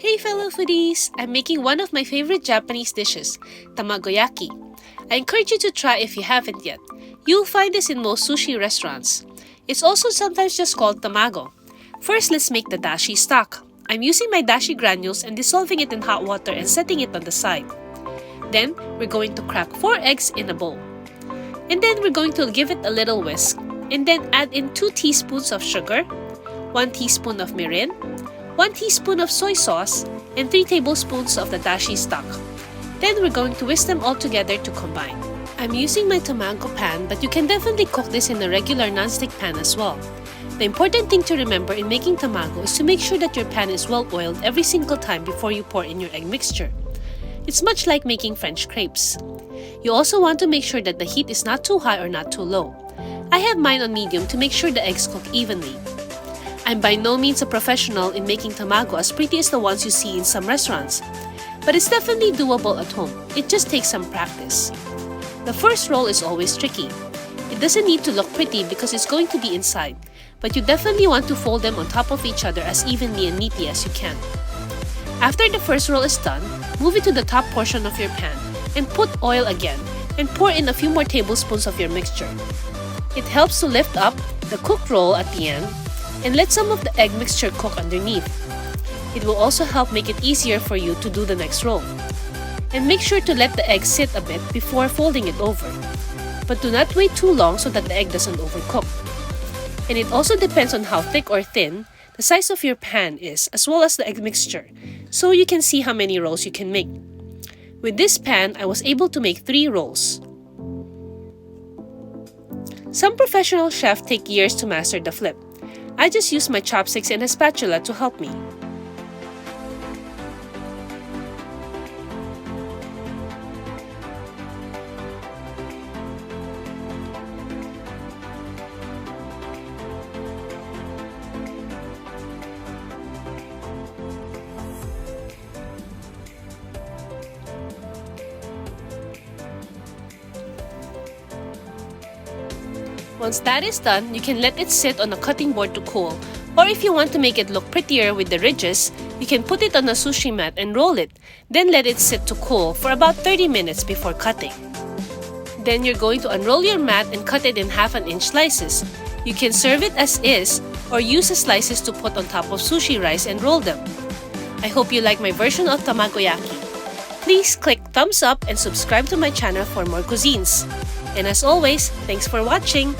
Hey fellow foodies! I'm making one of my favorite Japanese dishes, Tamagoyaki. I encourage you to try if you haven't yet. You'll find this in most sushi restaurants. It's also sometimes just called tamago. First, let's make the dashi stock. I'm using my dashi granules and dissolving it in hot water and setting it on the side. Then, we're going to crack 4 eggs in a bowl. And then we're going to give it a little whisk. And then add in 2 teaspoons of sugar, 1 teaspoon of mirin, 1 teaspoon of soy sauce, and 3 tablespoons of the dashi stock. Then we're going to whisk them all together to combine. I'm using my tamago pan, but you can definitely cook this in a regular non-stick pan as well. The important thing to remember in making tamago is to make sure that your pan is well oiled every single time before you pour in your egg mixture. It's much like making French crepes. You also want to make sure that the heat is not too high or not too low. I have mine on medium to make sure the eggs cook evenly. I'm by no means a professional in making tamago as pretty as the ones you see in some restaurants, but it's definitely doable at home. It just takes some practice. The first roll is always tricky. It doesn't need to look pretty because it's going to be inside, but you definitely want to fold them on top of each other as evenly and neatly as you can. After the first roll is done, move it to the top portion of your pan and put oil again and pour in a few more tablespoons of your mixture. It helps to lift up the cooked roll at the end and let some of the egg mixture cook underneath. It will also help make it easier for you to do the next roll. And make sure to let the egg sit a bit before folding it over. But do not wait too long so that the egg doesn't overcook. And it also depends on how thick or thin the size of your pan is, as well as the egg mixture, so you can see how many rolls you can make. With this pan, I was able to make 3 rolls. Some professional chefs take years to master the flip. I just used my chopsticks and a spatula to help me. Once that is done, you can let it sit on a cutting board to cool, or if you want to make it look prettier with the ridges, you can put it on a sushi mat and roll it, then let it sit to cool for about 30 minutes before cutting. Then you're going to unroll your mat and cut it in 1/2 inch slices. You can serve it as is, or use the slices to put on top of sushi rice and roll them. I hope you like my version of Tamagoyaki. Please click thumbs up and subscribe to my channel for more cuisines. And as always, thanks for watching!